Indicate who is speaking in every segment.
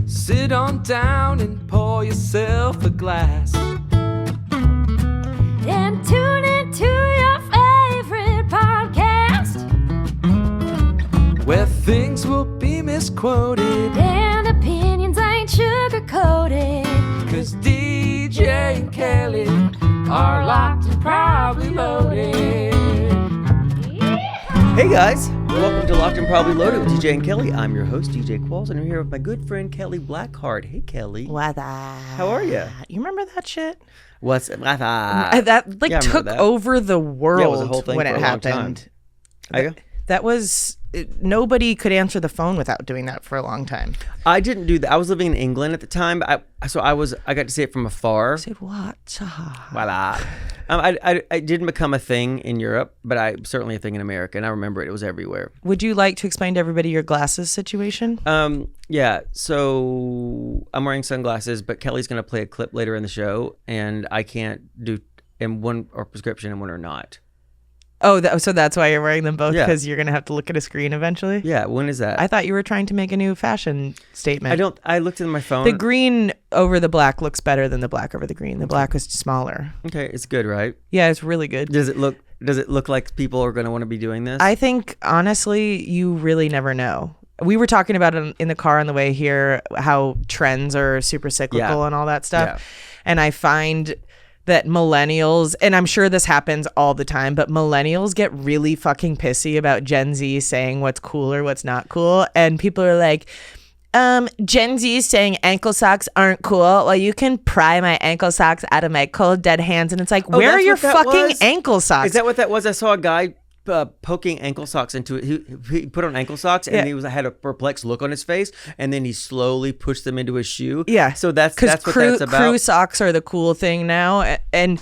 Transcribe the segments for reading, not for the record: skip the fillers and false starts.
Speaker 1: Sit on down and pour yourself a glass.
Speaker 2: And tune into your favorite podcast,
Speaker 1: where things will be misquoted
Speaker 2: and opinions ain't sugar-coated.
Speaker 1: 'Cause DJ and Kelly are locked and probably loaded.
Speaker 3: Hey guys, welcome to Locked and Probably Loaded with DJ and Kelly. I'm your host, DJ Qualls, and I'm here with my good friend Kelly Blackheart. Hey Kelly.
Speaker 4: What?
Speaker 3: How are you?
Speaker 4: You remember that shit?
Speaker 3: What's
Speaker 4: That took over the world
Speaker 3: it was a whole thing
Speaker 4: when
Speaker 3: for
Speaker 4: it
Speaker 3: a long
Speaker 4: happened.
Speaker 3: time.
Speaker 4: That was nobody could answer the phone without doing that for a long time.
Speaker 3: I didn't do that. I was living in England at the time. I got to see it from afar.
Speaker 4: I said what?
Speaker 3: Voila. I didn't become a thing in Europe, but I certainly a thing in America, and I remember it was everywhere.
Speaker 4: Would you like to explain to everybody your glasses situation?
Speaker 3: Yeah. So I'm wearing sunglasses, but Kelly's going to play a clip later in the show, and I can't do in one or prescription and one or not.
Speaker 4: Oh, so that's why you're wearing them both,
Speaker 3: Yeah.
Speaker 4: because you're going to have to look at a screen eventually?
Speaker 3: Yeah. When is that?
Speaker 4: I thought you were trying to make a new fashion statement.
Speaker 3: I looked at my phone.
Speaker 4: The green over the black looks better than the black over the green. The black was smaller.
Speaker 3: Okay, it's good, right?
Speaker 4: Yeah, it's really good.
Speaker 3: Does it look like people are going to want to be doing this?
Speaker 4: I think, honestly, you really never know. We were talking about it in the car on the way here, how trends are super cyclical and all that stuff.
Speaker 3: Yeah.
Speaker 4: And I find that millennials, and I'm sure this happens all the time, but millennials get really fucking pissy about Gen Z saying what's cool or what's not cool. And people are like, Gen Z is saying ankle socks aren't cool. Well, you can pry my ankle socks out of my cold, dead hands. And it's like, where are your fucking ankle socks?
Speaker 3: Is that what that was? I saw a guy poking ankle socks into it. He put on ankle socks, and he had a perplexed look on his face, and then he slowly pushed them into his shoe.
Speaker 4: Yeah.
Speaker 3: So that's what that's about.
Speaker 4: Crew socks are the cool thing now, and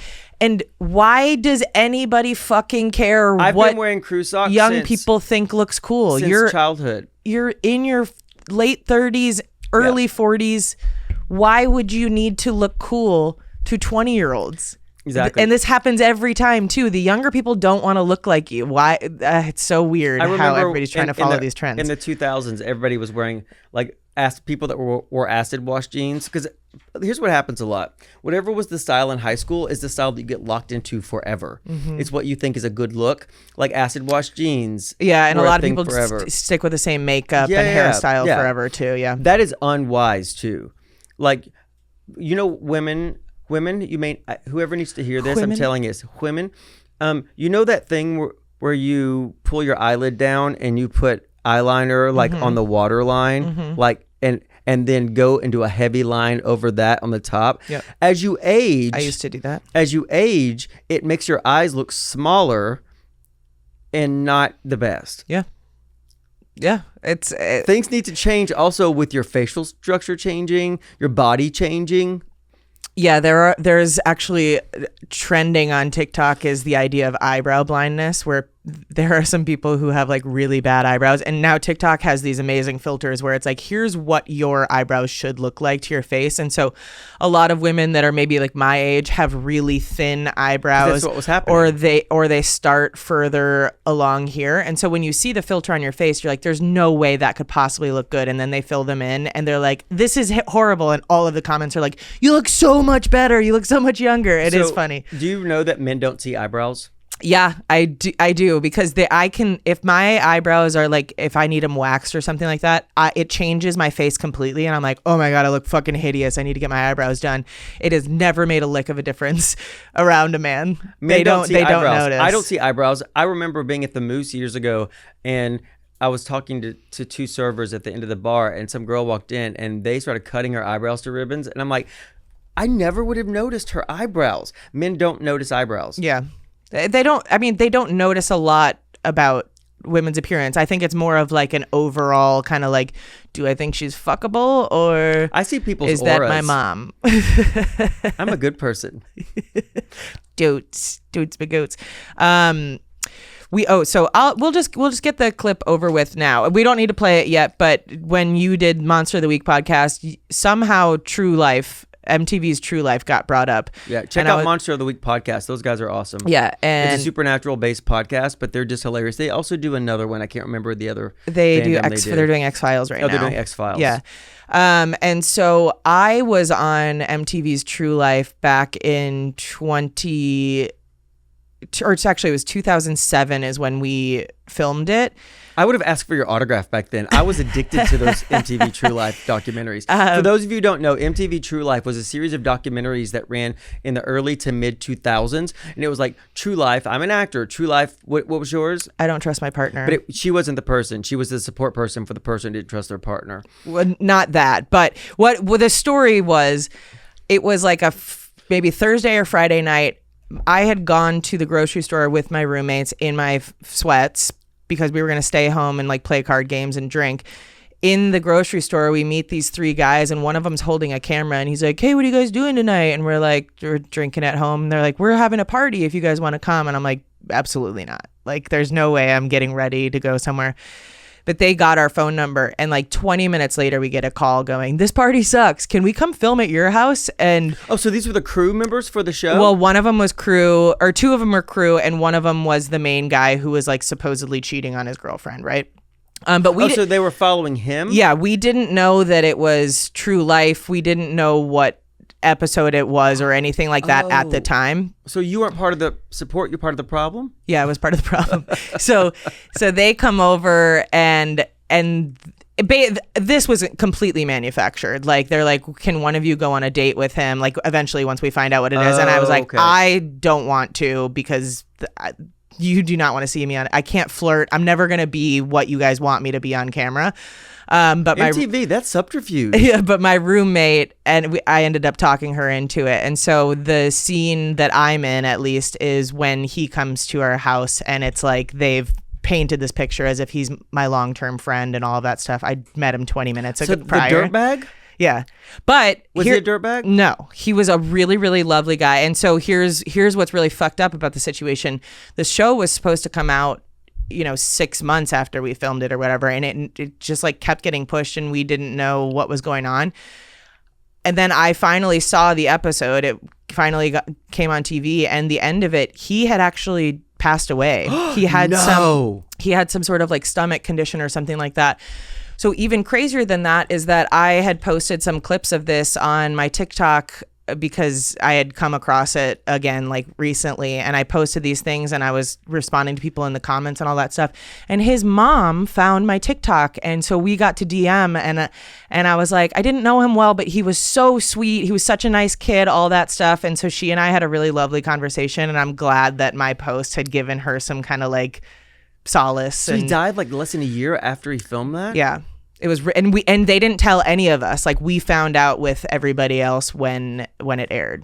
Speaker 4: why does anybody fucking care
Speaker 3: I've
Speaker 4: what
Speaker 3: been wearing crew socks
Speaker 4: young people think looks cool?
Speaker 3: Since childhood.
Speaker 4: You're in your late 30s, early 40s. Why would you need to look cool to 20-year-olds?
Speaker 3: Exactly.
Speaker 4: And this happens every time too. The younger people don't want to look like you. Why? It's so weird how everybody's trying to follow these trends.
Speaker 3: In the 2000s, everybody was wearing people that wore acid wash jeans. Because here's what happens a lot. Whatever was the style in high school is the style that you get locked into forever. Mm-hmm. It's what you think is a good look, like acid wash jeans.
Speaker 4: Yeah, and a lot of people stick with the same makeup and hairstyle forever too. Yeah, that
Speaker 3: is unwise too. Like, women, whoever needs to hear this, I'm telling you, women, you know that thing where you pull your eyelid down and you put eyeliner on the waterline, and then go into a heavy line over that on the top.
Speaker 4: Yep.
Speaker 3: As you age,
Speaker 4: I used to do that.
Speaker 3: As you age, it makes your eyes look smaller and not the best.
Speaker 4: Yeah. Yeah,
Speaker 3: things need to change also with your facial structure changing, your body changing.
Speaker 4: Yeah, there's actually trending on TikTok is the idea of eyebrow blindness, where there are some people who have really bad eyebrows, and now TikTok has these amazing filters where it's like, here's what your eyebrows should look like to your face. And so a lot of women that are maybe my age have really thin eyebrows.
Speaker 3: That's what was happening.
Speaker 4: Or they start further along here. And so when you see the filter on your face, you're like, there's no way that could possibly look good. And then they fill them in and they're like, this is horrible. And all of the comments are like, you look so much better. You look so much younger. It is funny.
Speaker 3: Do you know that men don't see eyebrows?
Speaker 4: Yeah, I do because if my eyebrows are if I need them waxed or something like that, it changes my face completely, and I'm like, oh my God, I look fucking hideous. I need to get my eyebrows done. It has never made a lick of a difference around a man.
Speaker 3: Men don't
Speaker 4: notice.
Speaker 3: I don't see eyebrows. I remember being at the Moose years ago, and I was talking to two servers at the end of the bar, and some girl walked in, and they started cutting her eyebrows to ribbons, and I'm like, I never would have noticed her eyebrows. Men don't notice eyebrows.
Speaker 4: Yeah. They don't notice a lot about women's appearance. I think it's more of an overall kind of do I think she's fuckable, or
Speaker 3: I see people's
Speaker 4: is
Speaker 3: auras.
Speaker 4: That my mom?
Speaker 3: I'm a good person.
Speaker 4: Dotes but goats. We'll just get the clip over with now. We don't need to play it yet, but when you did Monster of the Week podcast, somehow True Life MTV's True Life got brought up.
Speaker 3: Yeah, check out Monster of the Week podcast. Those guys are awesome.
Speaker 4: Yeah, and
Speaker 3: it's a supernatural-based podcast, but they're just hilarious. They also do another one. I can't remember the other.
Speaker 4: They're doing X-Files right now.
Speaker 3: They're doing X-Files.
Speaker 4: Yeah. And so I was on MTV's True Life back in it was 2007 is when we filmed it.
Speaker 3: I would have asked for your autograph back then. I was addicted to those MTV True Life documentaries. For those of you who don't know, MTV True Life was a series of documentaries that ran in the early to mid 2000s. And it was like True Life. I'm an actor. True Life. What was yours?
Speaker 4: I don't trust my partner.
Speaker 3: But she wasn't the person. She was the support person for the person who didn't trust their partner.
Speaker 4: Well, not that. But what the story was, it was like maybe Thursday or Friday night. I had gone to the grocery store with my roommates in my sweats because we were going to stay home and like play card games and drink. In the grocery store, we meet these three guys and one of them's holding a camera and he's like, "Hey, what are you guys doing tonight?" And we're like, "We're drinking at home." And they're like, "We're having a party if you guys want to come." And I'm like, "Absolutely not. Like, there's no way I'm getting ready to go somewhere." But they got our phone number and like 20 minutes later we get a call going, "This party sucks. Can we come film at your house?" And
Speaker 3: so these were the crew members for the show?
Speaker 4: Well, one of them was crew, or two of them were crew, and one of them was the main guy who was like supposedly cheating on his girlfriend, right? But
Speaker 3: so they were following him?
Speaker 4: Yeah, we didn't know that it was True Life. We didn't know what episode it was or anything like that at the time.
Speaker 3: So you weren't part of the support, you're part of the problem?
Speaker 4: Yeah, I was part of the problem. so they come over and this was completely manufactured. Like, they're like, "Can one of you go on a date with him?" Like, eventually once we find out what it is. And I was like,
Speaker 3: okay.
Speaker 4: "I don't want to because you do not want to see me I can't flirt. I'm never going to be what you guys want me to be on camera." But
Speaker 3: MTV, that's subterfuge.
Speaker 4: Yeah, but my roommate I ended up talking her into it. And so the scene that I'm in, at least, is when he comes to our house and it's like they've painted this picture as if he's my long-term friend and all of that stuff. I met him 20 minutes prior.
Speaker 3: The dirtbag?
Speaker 4: Yeah. But
Speaker 3: was he a dirtbag?
Speaker 4: No, he was a really, really lovely guy. And so here's what's really fucked up about the situation. The show was supposed to come out 6 months after we filmed it or whatever. And it just like kept getting pushed and we didn't know what was going on. And then I finally saw the episode. It finally came on TV, and the end of it, he had actually passed away. He had some sort of like stomach condition or something like that. So even crazier than that is that I had posted some clips of this on my TikTok because I had come across it again like recently, and I posted these things and I was responding to people in the comments and all that stuff, and his mom found my TikTok, and so we got to DM, and I was like, I didn't know him well, but he was so sweet, he was such a nice kid, all that stuff. And so she and I had a really lovely conversation, and I'm glad that my post had given her some kind of like solace.
Speaker 3: So he died like less than a year after he filmed that?
Speaker 4: Yeah. It was, and they didn't tell any of us. Like, we found out with everybody else when it aired.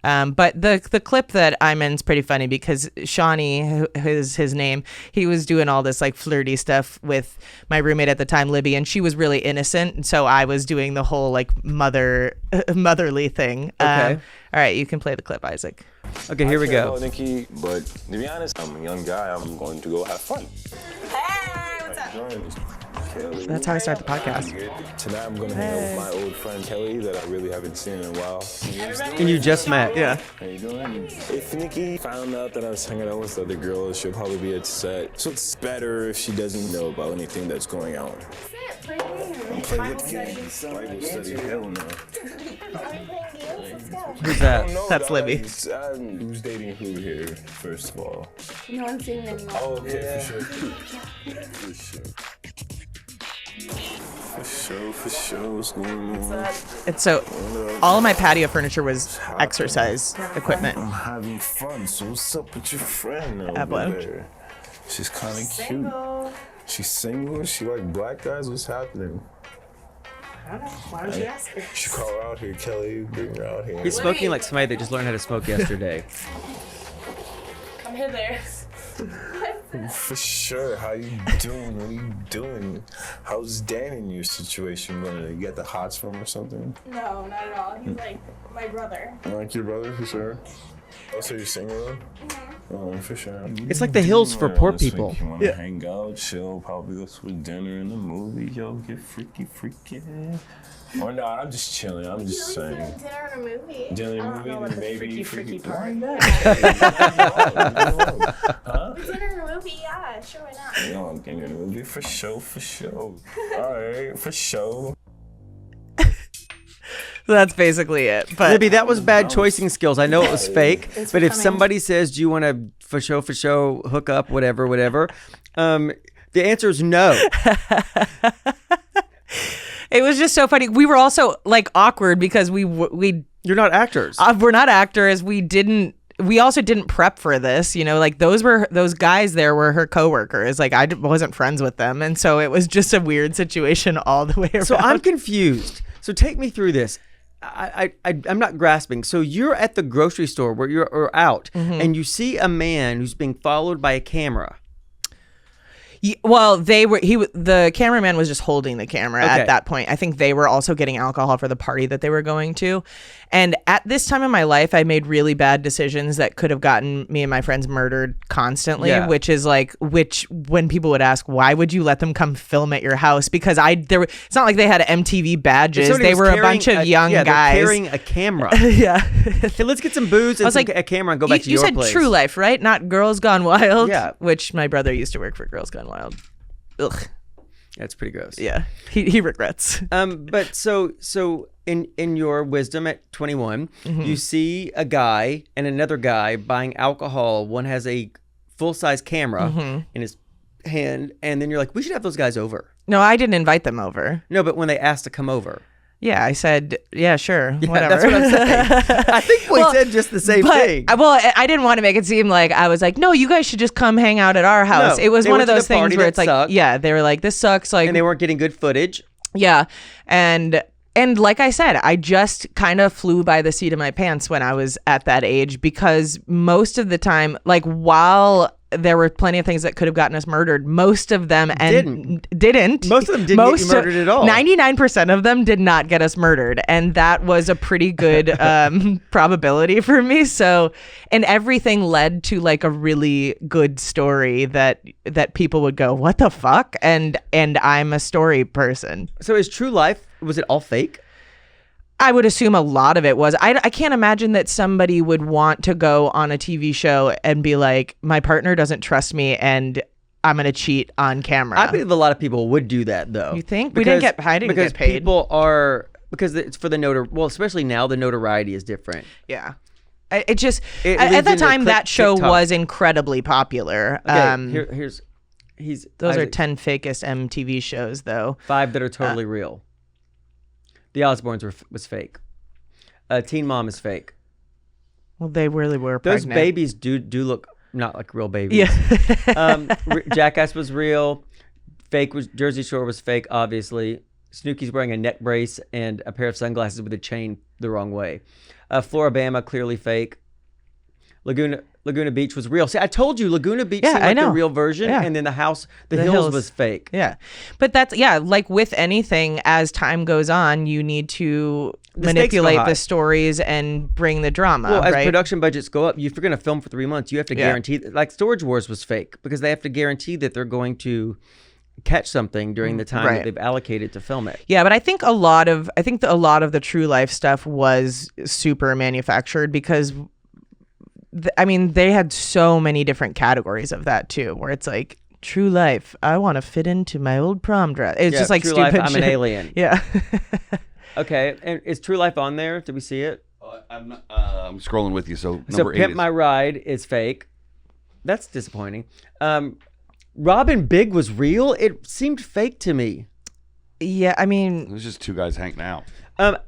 Speaker 4: But the clip that I'm in is pretty funny because Shawnee, who is his name, he was doing all this like flirty stuff with my roommate at the time, Libby, and she was really innocent. And so I was doing the whole like motherly thing.
Speaker 3: Okay.
Speaker 4: All right, you can play the clip, Isaac.
Speaker 3: Okay, here we go.
Speaker 5: Nikki, but to be honest, I'm a young guy. I'm going to go have fun.
Speaker 2: Hey, what's up?
Speaker 5: Kelly.
Speaker 4: That's how I start the podcast.
Speaker 5: Tonight I'm gonna hang out with my old friend Kelly that I really haven't seen in a while.
Speaker 3: And you just met.
Speaker 4: Yeah.
Speaker 5: How you doing? If Nikki found out that I was hanging out with other girls, she'll probably be upset. So it's better if she doesn't know about anything that's going on.
Speaker 2: Play games.
Speaker 5: Play what games? Bible study, hell no.
Speaker 3: Who's that?
Speaker 4: That's Libby.
Speaker 5: Who's dating who here, first of all?
Speaker 2: No one's seen them.
Speaker 5: Oh, okay, for sure. For sure, what's going on?
Speaker 4: And so all of my patio furniture was exercise equipment.
Speaker 5: I'm having fun, so what's up with your friend over
Speaker 4: Ablo.
Speaker 5: there? She's kind of cute. She's single? She like black guys? What's happening?
Speaker 6: I don't know. Why would you ask her?
Speaker 5: You should call her out here, Kelly. Bring her out here.
Speaker 3: He's smoking like somebody that just learned how to smoke yesterday.
Speaker 6: Come hither.
Speaker 5: For sure. How you doing? What are you doing? How's Dan in your situation going? You got the hots from or something?
Speaker 6: No, not at all. He's like my brother.
Speaker 5: Like your brother, for sure? Oh, so you're single? Oh, for sure.
Speaker 3: It's like the hills for poor
Speaker 5: This week,
Speaker 3: people.
Speaker 5: You wanna hang out, chill, probably go to a dinner and a movie, yo, get freaky. Or no, I'm just chilling. I'm just saying.
Speaker 2: Dinner and a movie.
Speaker 5: Dinner and a movie, then maybe
Speaker 6: freaky
Speaker 5: Why
Speaker 6: part.
Speaker 5: not? Huh?
Speaker 2: Dinner and a movie, yeah, sure, why not?
Speaker 5: No, I'm getting a movie for sure. All right, for sure.
Speaker 4: So that's basically it. But
Speaker 3: Libby, that was bad choicing skills. I know it was fake, but if
Speaker 2: becoming-
Speaker 3: somebody says, "Do you want to for show hook up, whatever," the answer is no.
Speaker 4: it was just so funny. We were also like awkward because we
Speaker 3: You're not actors.
Speaker 4: we're not actors. We also didn't prep for this, you know, like those guys there were her coworkers. Like I wasn't friends with them. And so it was just a weird situation all the way around.
Speaker 3: So I'm confused. So take me through this. I'm not grasping. So you're at the grocery store where you're out, and you see a man who's being followed by a camera.
Speaker 4: Well, the cameraman was just holding the camera
Speaker 3: Okay.
Speaker 4: at that point. I think they were also getting alcohol for the party that they were going to. And at this time in my life, I made really bad decisions that could have gotten me and my friends murdered constantly,
Speaker 3: Yeah.
Speaker 4: which when people would ask, why would you let them come film at your house? Because it's not like they had MTV badges.
Speaker 3: Somebody
Speaker 4: They
Speaker 3: was
Speaker 4: were a
Speaker 3: carrying
Speaker 4: bunch of young
Speaker 3: they're
Speaker 4: guys.
Speaker 3: carrying a camera.
Speaker 4: Yeah.
Speaker 3: Hey, let's get some booze and
Speaker 4: I was like,
Speaker 3: a camera and go back to
Speaker 4: you
Speaker 3: your
Speaker 4: said
Speaker 3: place.
Speaker 4: True Life, right? Not Girls Gone Wild.
Speaker 3: Yeah.
Speaker 4: Which my brother used to work for Girls Gone Wild. Ugh.
Speaker 3: That's pretty gross.
Speaker 4: Yeah. He regrets.
Speaker 3: But so in your wisdom at 21, you see a guy and another guy buying alcohol. One has a full-size camera in his hand, and then you're like, we should have those guys over.
Speaker 4: No, I didn't invite them over.
Speaker 3: No, but when they asked to come over.
Speaker 4: Yeah, I said, yeah, sure,
Speaker 3: Yeah,
Speaker 4: whatever.
Speaker 3: that's what I'm saying. I think we said just the same thing.
Speaker 4: I didn't want to make it seem like I was like, no, you guys should just come hang out at our house.
Speaker 3: No,
Speaker 4: It was
Speaker 3: they
Speaker 4: one
Speaker 3: went
Speaker 4: of
Speaker 3: to
Speaker 4: those
Speaker 3: the party
Speaker 4: things where
Speaker 3: that
Speaker 4: it's like,
Speaker 3: sucked.
Speaker 4: yeah, they were like, this sucks. Like,
Speaker 3: And they weren't getting good footage.
Speaker 4: yeah. And like I said, I just kind of flew by the seat of my pants when I was at that age, because most of the time, like while there were plenty of things that could have gotten us murdered, most of them didn't.
Speaker 3: Most of them didn't get you murdered at all.
Speaker 4: 99% of them did not get us murdered. And that was a pretty good probability for me. So, and everything led to like a really good story that people would go, what the fuck? And I'm a story person.
Speaker 3: So is True Life, was it all fake?
Speaker 4: I would assume a lot of it was. I can't imagine that somebody would want to go on a TV show and be like, my partner doesn't trust me and I'm going to cheat on camera.
Speaker 3: I believe a lot of people would do that, though.
Speaker 4: You think? I didn't get paid.
Speaker 3: Because people are, because it's for the well, especially now, the notoriety is different.
Speaker 4: Yeah. It just,
Speaker 3: It
Speaker 4: at
Speaker 3: leads
Speaker 4: the
Speaker 3: into
Speaker 4: time, that show
Speaker 3: TikTok.
Speaker 4: was incredibly popular.
Speaker 3: Okay,
Speaker 4: Those are
Speaker 3: Isaac,
Speaker 4: 10 fakest MTV shows, though.
Speaker 3: 5 that are totally real. The Osbournes was fake. Teen Mom is fake.
Speaker 4: Well, they really were
Speaker 3: Those
Speaker 4: pregnant.
Speaker 3: babies do look not like real babies.
Speaker 4: Yeah.
Speaker 3: Jackass was real. Fake was Jersey Shore was fake, obviously. Snooki's wearing a neck brace and a pair of sunglasses with a chain the wrong way. Floribama, clearly fake. Laguna Beach was real. See, I told you Laguna Beach seemed like the real version,
Speaker 4: Yeah.
Speaker 3: and then the hills was fake.
Speaker 4: Yeah. But that's, like with anything, as time goes on, you need to
Speaker 3: The stakes go
Speaker 4: manipulate
Speaker 3: high.
Speaker 4: the stories and bring the drama,
Speaker 3: Well, as
Speaker 4: right?
Speaker 3: production budgets go up, if you're going to film for 3 months, you have to guarantee, like Storage Wars was fake, because they have to guarantee that they're going to catch something during the time that
Speaker 4: Right.
Speaker 3: they've allocated to film it.
Speaker 4: Yeah, but I think a lot of the True Life stuff was super manufactured, because they had so many different categories of that too, where it's like True Life, I want to fit into my old prom dress. It's just like
Speaker 3: True
Speaker 4: stupid
Speaker 3: Life, I'm
Speaker 4: shit.
Speaker 3: an alien.
Speaker 4: Yeah.
Speaker 3: Okay, and is True Life on there? Did we see it?
Speaker 7: I'm not, I'm scrolling with you, so
Speaker 3: So
Speaker 7: number 8
Speaker 3: Pimp
Speaker 7: is...
Speaker 3: My Ride is fake. That's disappointing. Robin Big was real. It seemed fake to me.
Speaker 4: Yeah,
Speaker 7: It was just 2 guys hanging out.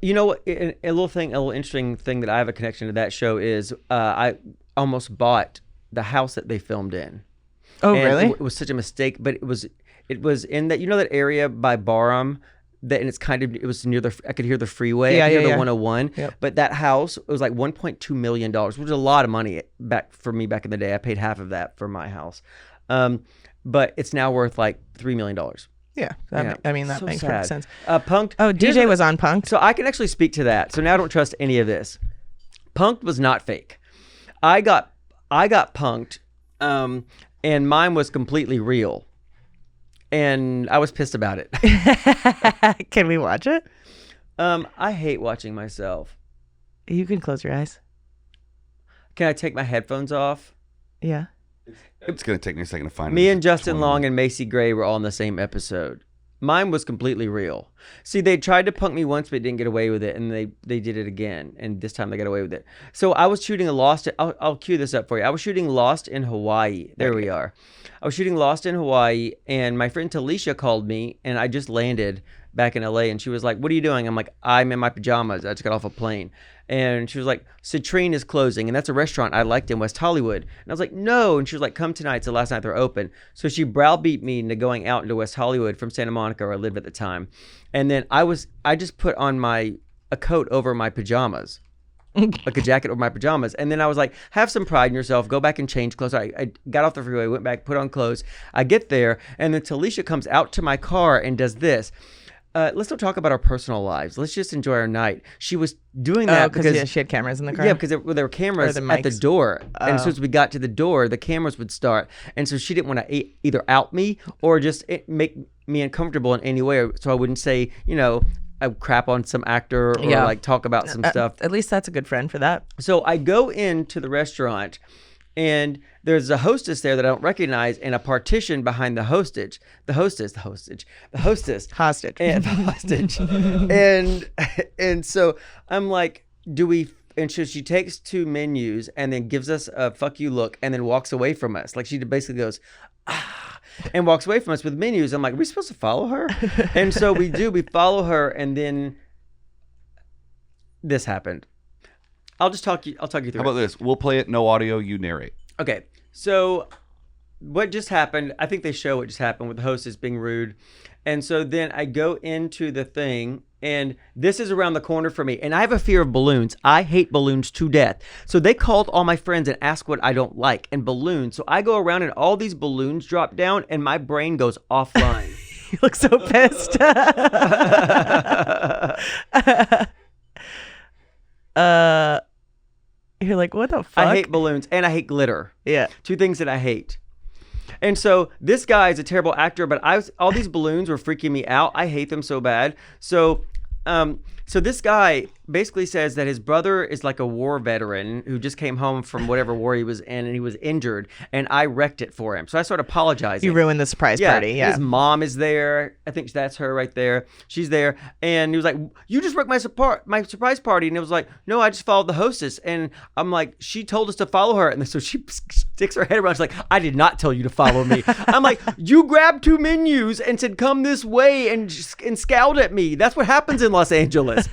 Speaker 3: You know what? A little interesting thing that I have a connection to that show is I almost bought the house that they filmed in.
Speaker 4: Oh,
Speaker 3: And
Speaker 4: really?
Speaker 3: It was such a mistake, but it was in that, that area by Barham. That, and it was near I could hear the freeway. I could hear the 101.
Speaker 4: Yep.
Speaker 3: But that house, it was like $1.2 million, which was a lot of money back in the day. I paid half of that for my house. But it's now worth like $3 million.
Speaker 4: Yeah, that
Speaker 3: So
Speaker 4: makes
Speaker 3: sad.
Speaker 4: perfect sense.
Speaker 3: Punk'd.
Speaker 4: Oh,
Speaker 3: Here's
Speaker 4: DJ was on Punk'd.
Speaker 3: So I can actually speak to that. So now I don't trust any of this. Punk'd was not fake. I got punked, and mine was completely real, and I was pissed about it.
Speaker 4: Can we watch it?
Speaker 3: I hate watching myself.
Speaker 4: You can close your eyes.
Speaker 3: Can I take my headphones off?
Speaker 4: Yeah.
Speaker 7: It's gonna take me a second to find
Speaker 3: Me
Speaker 7: it.
Speaker 3: and Justin
Speaker 7: 20
Speaker 3: Long and Macy Gray were all in the same episode. Mine was completely real. See, they tried to punk me once, but didn't get away with it, and they did it again, and this time they got away with it. So I was shooting a Lost. I'll cue this up for you. I was shooting Lost in Hawaii. There we are. I was shooting Lost in Hawaii, and my friend Talisha called me, and I just landed back in LA, and she was like, "What are you doing?" I'm like, "I'm in my pajamas. I just got off a plane." And she was like, "Citrine is closing, and that's a restaurant I liked in West Hollywood." And I was like, "No." And she was like, "Come tonight. It's the last night they're open." So she browbeat me into going out into West Hollywood from Santa Monica, where I lived at the time. And then I just put on a coat over my pajamas, like a jacket over my pajamas. And then I was like, "Have some pride in yourself. Go back and change clothes." I got off the freeway, went back, put on clothes. I get there, and then Talisha comes out to my car and does this. Let's don't talk about our personal lives. Let's just enjoy our night. She was doing that because
Speaker 4: she had cameras in the car.
Speaker 3: Yeah, because there were cameras
Speaker 4: the
Speaker 3: at the
Speaker 4: mics.
Speaker 3: door. And as soon as we got to the door, the cameras would start. And so she didn't want to either out me or just make me uncomfortable in any way. So I wouldn't say, I crap on some actor or like talk about some stuff.
Speaker 4: At least that's a good friend for that.
Speaker 3: So I go into the restaurant, and there's a hostess there that I don't recognize, and a partition behind the hostage. The hostess.
Speaker 4: Hostage.
Speaker 3: And so I'm like, and so she takes 2 menus and then gives us a fuck you look and then walks away from us. Like she basically goes, and walks away from us with menus. I'm like, are we supposed to follow her? And so we follow her, and then this happened. I'll talk you through
Speaker 7: How about this? We'll play it, no audio, you narrate.
Speaker 3: Okay, so what just happened, I think they show what just happened with the hostess being rude. And so then I go into the thing, and this is around the corner for me. And I have a fear of balloons. I hate balloons to death. So they called all my friends and asked what I don't like, and balloons. So I go around and all these balloons drop down, and my brain goes offline.
Speaker 4: You look so pissed. You're like, what the fuck?
Speaker 3: I hate balloons, and I hate glitter.
Speaker 4: Yeah.
Speaker 3: 2 things that I hate. And so this guy is a terrible actor, but all these balloons were freaking me out. I hate them so bad. So this guy basically says that his brother is like a war veteran who just came home from whatever war he was in, and he was injured, and I wrecked it for him. So I started apologizing.
Speaker 4: You ruined the surprise party. Yeah.
Speaker 3: His mom is there. I think that's her right there. She's there. And he was like, "You just wrecked my surprise party." And it was like, "No, I just followed the hostess." And I'm like, "She told us to follow her." And so she sticks her head around. She's like, "I did not tell you to follow me." I'm like, "You grabbed 2 menus and said, 'Come this way,' and scowled at me." That's what happens in Los Angeles.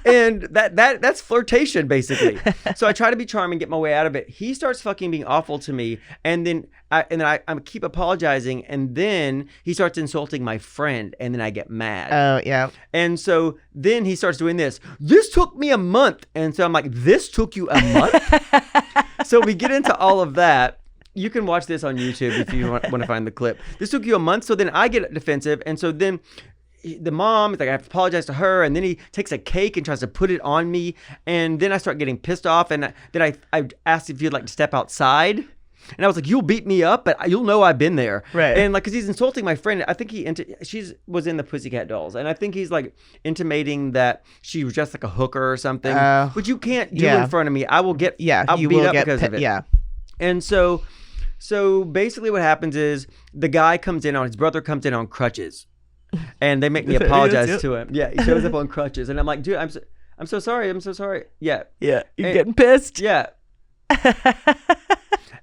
Speaker 3: And that's flirtation, basically. So I try to be charming, get my way out of it. He starts fucking being awful to me, and then I keep apologizing, and then he starts insulting my friend, and then I get mad.
Speaker 4: Oh, yeah.
Speaker 3: And so then he starts doing this. "This took me a month." And so I'm like, "This took you a month?" So we get into all of that. You can watch this on YouTube if you want to find the clip. "This took you a month?" So then I get defensive, and so then the mom is like, I have to apologize to her, and then he takes a cake and tries to put it on me, and then I start getting pissed off, and then I asked if you'd like to step outside, and I was like, "You'll beat me up, but you'll know I've been there."
Speaker 4: Right.
Speaker 3: And like, because he's insulting my friend. I think she was in the Pussycat Dolls, and I think he's like intimating that she was just like a hooker or something, which you can't do in front of me. I will get I'll
Speaker 4: you
Speaker 3: beat
Speaker 4: will
Speaker 3: up
Speaker 4: get
Speaker 3: because of it.
Speaker 4: Yeah.
Speaker 3: And so basically what happens is the guy his brother comes in on crutches. And they make me apologize to him. Yeah, he shows up on crutches, and I'm like, "Dude, I'm so sorry. I'm so sorry." Yeah.
Speaker 4: Yeah. You're getting pissed.
Speaker 3: Yeah.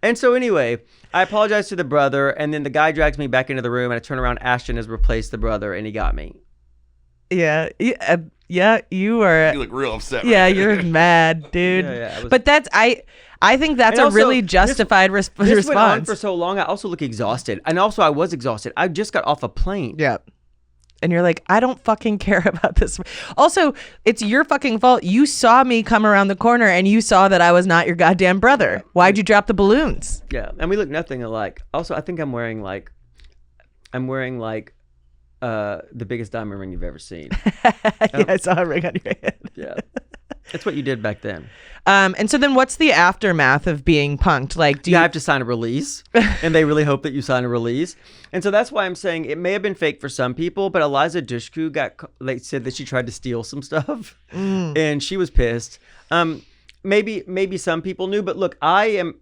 Speaker 3: And so anyway, I apologize to the brother, and then the guy drags me back into the room, and I turn around. Ashton has replaced the brother, and he got me.
Speaker 4: Yeah. Yeah. You are.
Speaker 7: You look real upset.
Speaker 4: Yeah,
Speaker 7: right
Speaker 4: you're mad, dude.
Speaker 3: Yeah,
Speaker 4: but I think that's
Speaker 3: And
Speaker 4: a
Speaker 3: also,
Speaker 4: really justified
Speaker 3: This
Speaker 4: response.
Speaker 3: went on for so long. I also look exhausted, and also I was exhausted. I just got off a plane.
Speaker 4: Yeah. And you're like, I don't fucking care about this. Also, it's your fucking fault. You saw me come around the corner and you saw that I was not your goddamn brother. Why'd you drop the balloons?
Speaker 3: Yeah, and we look nothing alike. Also, I think I'm wearing the biggest diamond ring you've ever seen.
Speaker 4: Yeah, I saw a ring on your head.
Speaker 3: Yeah. That's what you did back then.
Speaker 4: And so then what's the aftermath of being punked? Like, do
Speaker 3: You
Speaker 4: you
Speaker 3: have to sign a release, and they really hope that you sign a release. And so that's why I'm saying it may have been fake for some people, but Eliza Dushku they said that she tried to steal some stuff, and she was pissed. Maybe some people knew, but look, I am.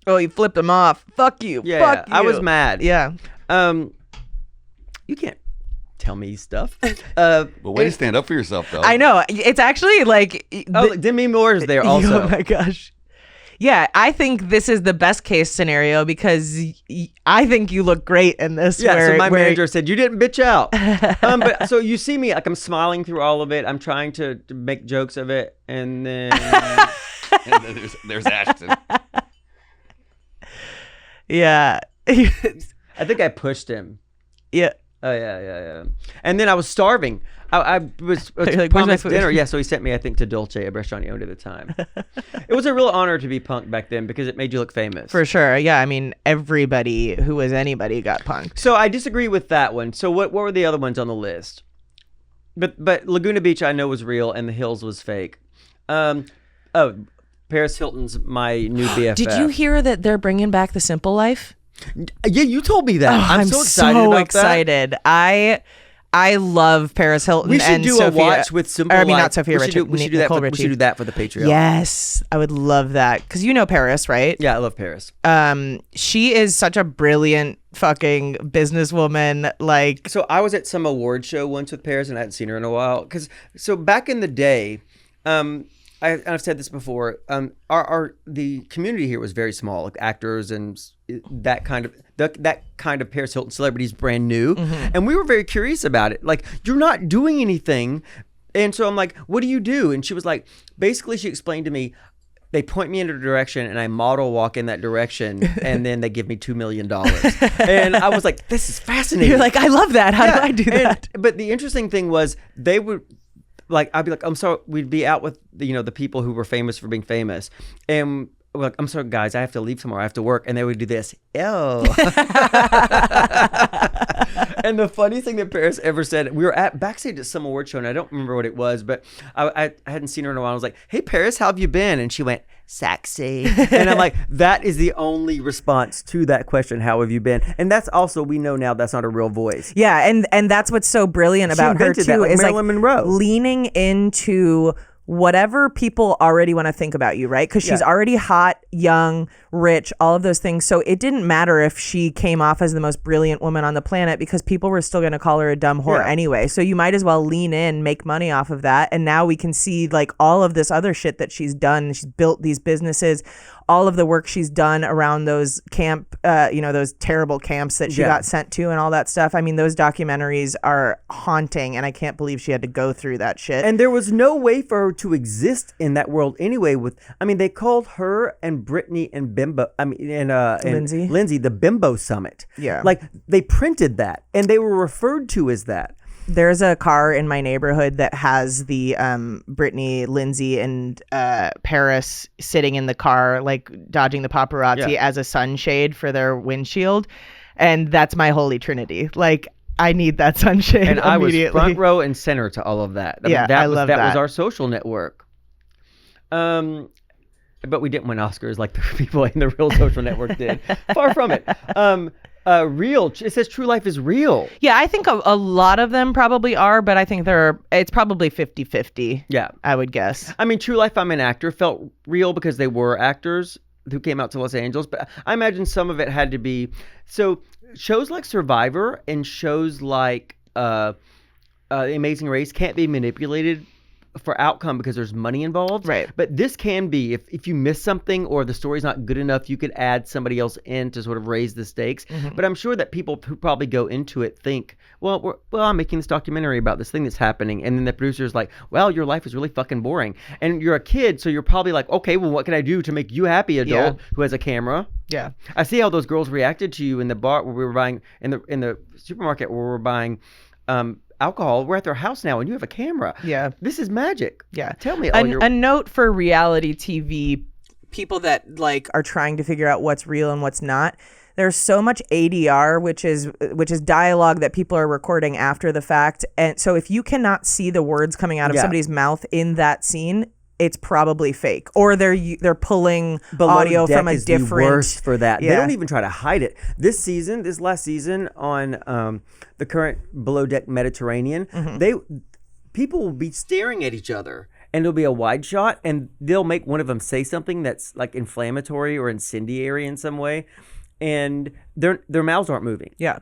Speaker 4: Oh, you flipped them off. Fuck you.
Speaker 3: Yeah,
Speaker 4: Fuck you.
Speaker 3: I was mad.
Speaker 4: Yeah.
Speaker 3: You can't tell me stuff.
Speaker 7: But way to stand up for yourself, though.
Speaker 4: I know. It's actually like...
Speaker 3: Demi Moore is there also.
Speaker 4: Oh my gosh. Yeah, I think this is the best case scenario because I think you look great in this.
Speaker 3: Yeah, so my manager said, you didn't bitch out. But so you see me, like I'm smiling through all of it. I'm trying to make jokes of it. And then...
Speaker 7: And then there's Ashton.
Speaker 4: Yeah.
Speaker 3: I think I pushed him.
Speaker 4: Yeah.
Speaker 3: Oh, yeah. And then I was starving. I was
Speaker 4: You're like, where's my
Speaker 3: promised
Speaker 4: food?
Speaker 3: dinner. Yeah, so he sent me, I think, to Dolce, a restaurant he owned at the time. It was a real honor to be punked back then because it made you look famous.
Speaker 4: For sure. Yeah, I mean, everybody who was anybody got punked.
Speaker 3: So I disagree with that one. So what were the other ones on the list? But Laguna Beach I know was real and the Hills was fake. Paris Hilton's my new BFF.
Speaker 4: Did you hear that they're bringing back The Simple Life?
Speaker 3: Yeah, you told me that. I'm so excited
Speaker 4: so
Speaker 3: about
Speaker 4: excited. I love Paris Hilton.
Speaker 3: We should
Speaker 4: and
Speaker 3: do
Speaker 4: Sophia,
Speaker 3: a watch with Simple
Speaker 4: or, I mean,
Speaker 3: Life.
Speaker 4: not Sophia
Speaker 3: we
Speaker 4: Richard.
Speaker 3: We should do that.
Speaker 4: Nicole
Speaker 3: We
Speaker 4: Richie.
Speaker 3: should do that for the Patreon.
Speaker 4: Yes, I would love that because you know Paris, right?
Speaker 3: Yeah, I love Paris.
Speaker 4: She is such a brilliant fucking businesswoman. Like,
Speaker 3: So I was at some award show once with Paris, and I hadn't seen her in a while. So back in the day, I've said this before. The community here was very small, like actors and that kind of Paris Hilton celebrities, brand new, and we were very curious about it. Like, you're not doing anything, and so I'm like, what do you do? And she was like, basically, she explained to me, they point me in a direction, and I model walk in that direction, and then they give me $2 million. And I was like, this is fascinating.
Speaker 4: you're like, I love that. How do I do that?
Speaker 3: But the interesting thing was they would. Like, I'd be like, I'm sorry, we'd be out with, the people who were famous for being famous. And we're like, I'm sorry, guys, I have to leave tomorrow. I have to work. And they would do this. Ew. And the funniest thing that Paris ever said, we were backstage at some award show, and I don't remember what it was, but I hadn't seen her in a while. I was like, hey, Paris, how have you been? And she went, sexy. And I'm like, that is the only response to that question, how have you been? And that's also, we know now that's not a real voice.
Speaker 4: Yeah, and that's what's so brilliant about her too,
Speaker 3: that, like
Speaker 4: is
Speaker 3: Marilyn Monroe.
Speaker 4: Leaning into whatever people already want to think about you, right? Because she's already hot, young, rich, all of those things. So it didn't matter if she came off as the most brilliant woman on the planet because people were still going to call her a dumb whore anyway. So you might as well lean in, make money off of that. And now we can see like all of this other shit that she's done. She's built these businesses, all of the work she's done around those those terrible camps that she got sent to and all that stuff. I mean, those documentaries are haunting, and I can't believe she had to go through that shit.
Speaker 3: And there was no way for her to exist in that world anyway. They called her and Britney and Bimbo, Lindsay the Bimbo Summit. Yeah. Like, they printed that, and they were referred to as that.
Speaker 4: There's a car in my neighborhood that has the Britney, Lindsay, and Paris sitting in the car, like dodging the paparazzi as a sunshade for their windshield. And that's my holy trinity. Like, I need that sunshade
Speaker 3: and
Speaker 4: immediately.
Speaker 3: I was front row and center to all of that.
Speaker 4: I love that.
Speaker 3: That was our social network. But we didn't win Oscars like the people in the real social network did. Far from it. It says True Life is real.
Speaker 4: Yeah, I think a lot of them probably are, but I think it's probably 50-50.
Speaker 3: Yeah.
Speaker 4: I would guess.
Speaker 3: I mean, True Life, I'm an Actor felt real because they were actors who came out to Los Angeles, but I imagine some of it had to be. So shows like Survivor and shows like The Amazing Race can't be manipulated for outcome because there's money involved.
Speaker 4: Right.
Speaker 3: But this can be, if you miss something or the story's not good enough, you could add somebody else in to sort of raise the stakes. Mm-hmm. But I'm sure that people who probably go into it think, well, I'm making this documentary about this thing that's happening. And then the producer's like, well, your life is really fucking boring. And you're a kid, so you're probably like, okay, well, what can I do to make you happy, adult who has a camera? Yeah. I see how those girls reacted to you in the bar where we were buying, in the supermarket where we were buying alcohol. We're at their house now and you have a camera. Yeah. This is magic. Yeah. Tell me.
Speaker 4: A note for reality TV people that like are trying to figure out what's real and what's not. there's so much ADR, which is dialogue that people are recording after the fact. And so if you cannot see the words coming out of somebody's mouth in that scene, it's probably fake, or they're pulling audio
Speaker 3: Deck
Speaker 4: from a
Speaker 3: is
Speaker 4: different.
Speaker 3: The worst for that.
Speaker 4: Yeah.
Speaker 3: They don't even try to hide it. This last season on the current Below Deck Mediterranean, people will be staring at each other, and it'll be a wide shot, and they'll make one of them say something that's like inflammatory or incendiary in some way, and their mouths aren't moving.
Speaker 4: Yeah.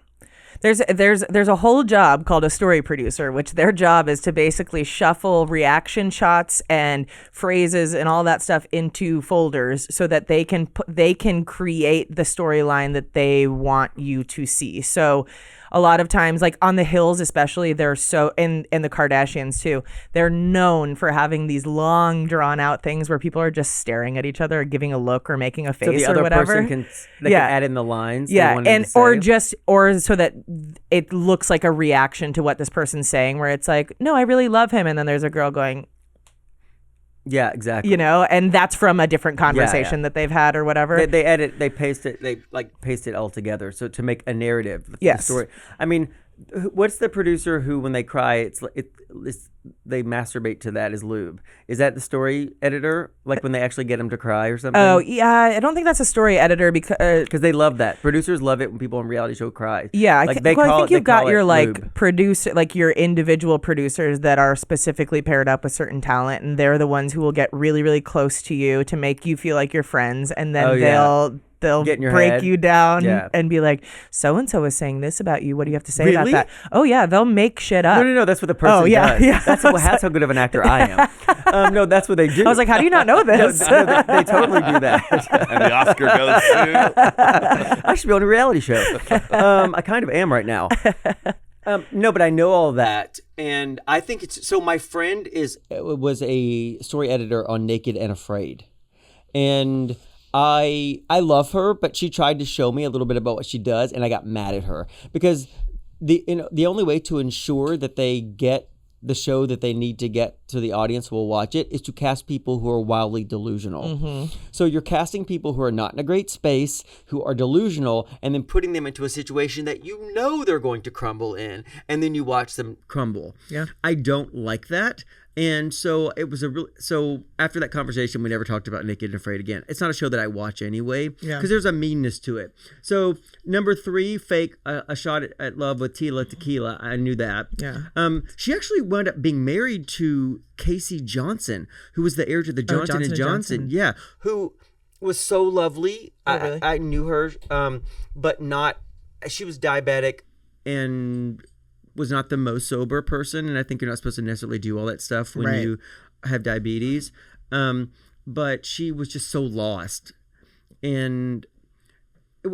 Speaker 4: There's a whole job called a story producer, which their job is to basically shuffle reaction shots and phrases and all that stuff into folders so that they can create the storyline that they want you to see. So a lot of times, like on the Hills especially, they're so, and the Kardashians too, they're known for having these long drawn out things where people are just staring at each other or giving a look or making a face
Speaker 3: so the other
Speaker 4: or whatever.
Speaker 3: person can add in the lines.
Speaker 4: Yeah, or so that it looks like a reaction to what this person's saying, where it's like, no, I really love him, and then there's a girl going,
Speaker 3: yeah, exactly.
Speaker 4: And that's from a different conversation that they've had or whatever.
Speaker 3: They edit, they paste it all together so to make a narrative for the story. I mean, what's the producer who, when they cry, they masturbate to that as lube? Is that the story editor? Like when they actually get them to cry or something?
Speaker 4: Oh, yeah. I don't think that's a story editor because
Speaker 3: they love that. Producers love it when people in reality show cry.
Speaker 4: Yeah,
Speaker 3: like,
Speaker 4: I think you've got your
Speaker 3: lube.
Speaker 4: producer, like your individual producers that are specifically paired up with certain talent, and they're the ones who will get really, really close to you to make you feel like you're friends, and then they'll
Speaker 3: get in your
Speaker 4: break
Speaker 3: head.
Speaker 4: you down
Speaker 3: Yeah.
Speaker 4: and be like, so and so is saying this about you. What do you have to say
Speaker 3: Really?
Speaker 4: about that? Oh yeah, they'll make shit up.
Speaker 3: No, that's what the person does.
Speaker 4: Yeah.
Speaker 3: That's how good of an actor I am. No, that's what they do.
Speaker 4: I was like, how do you not know this?
Speaker 3: No, they totally do that.
Speaker 7: And the Oscar goes to.
Speaker 3: I should be on a reality show. I kind of am right now. No, but I know all that, and I think it's so. My friend was a story editor on Naked and Afraid, and I love her, but she tried to show me a little bit about what she does, and I got mad at her because the only way to ensure that they get the show that they need to get so the audience will watch it is to cast people who are wildly delusional. So you're casting people who are not in a great space, who are delusional, and then putting them into a situation that you know they're going to crumble in, and then you watch them crumble. Yeah, I don't like that. And so it was so after that conversation, we never talked about Naked and Afraid again. It's not a show that I watch anyway, because there's a meanness to it. So number 3, fake, a shot at love with Tila Tequila. I knew that. Yeah. She actually wound up being married to Casey Johnson, who was the heir to the Johnson & Johnson. Yeah, who was so lovely. Really? I knew her, but not. She was diabetic and was not the most sober person, and I think you're not supposed to necessarily do all that stuff when you have diabetes. But she was just so lost, and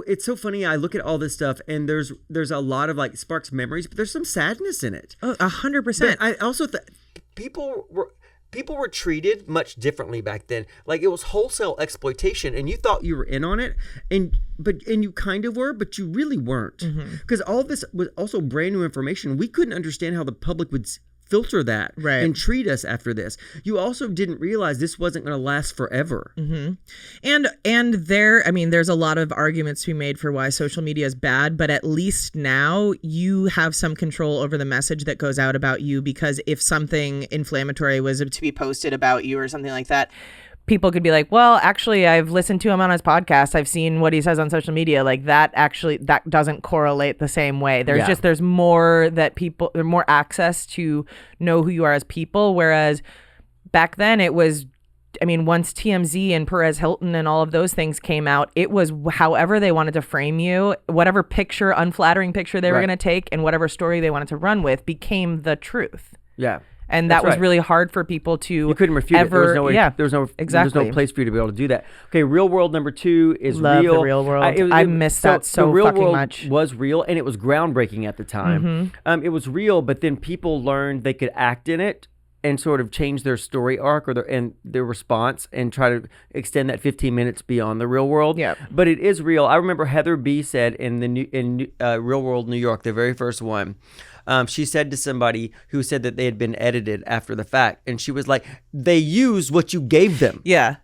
Speaker 3: it's so funny. I look at all this stuff, and there's a lot of like sparks memories, but there's some sadness in it.
Speaker 4: 100%.
Speaker 3: I also people were treated much differently back then. Like it was wholesale exploitation, and you thought you were in on it, and you kind of were, but you really weren't, because all of this was also brand new information. We couldn't understand how the public would filter that and treat us after this. You also didn't realize this wasn't going to last forever.
Speaker 4: And there's a lot of arguments to be made for why social media is bad, but at least now you have some control over the message that goes out about you, because if something inflammatory was to be posted about you or something like that, people could be like, well, actually, I've listened to him on his podcast. I've seen what he says on social media. Like that doesn't correlate the same way. There's more more access to know who you are as people. Whereas back then it was, once TMZ and Perez Hilton and all of those things came out, it was however they wanted to frame you, whatever unflattering picture they were going to take, and whatever story they wanted to run with became the truth.
Speaker 3: Yeah.
Speaker 4: And that was really hard for people to. You
Speaker 3: couldn't refute it. There was no way. There was no place for you to be able to do that. Okay, Real World number 2 is
Speaker 4: Love
Speaker 3: real.
Speaker 4: The Real World. I miss that so
Speaker 3: the Real
Speaker 4: fucking
Speaker 3: World
Speaker 4: much.
Speaker 3: Was real, and it was groundbreaking at the time. It was real, but then people learned they could act in it and sort of change their story arc or their response and try to extend that 15 minutes beyond the Real World. Yeah. But it is real. I remember Heather B said in Real World New York, the very first one. She said to somebody who said that they had been edited after the fact, and she was like, they used what you gave them.
Speaker 4: Yeah.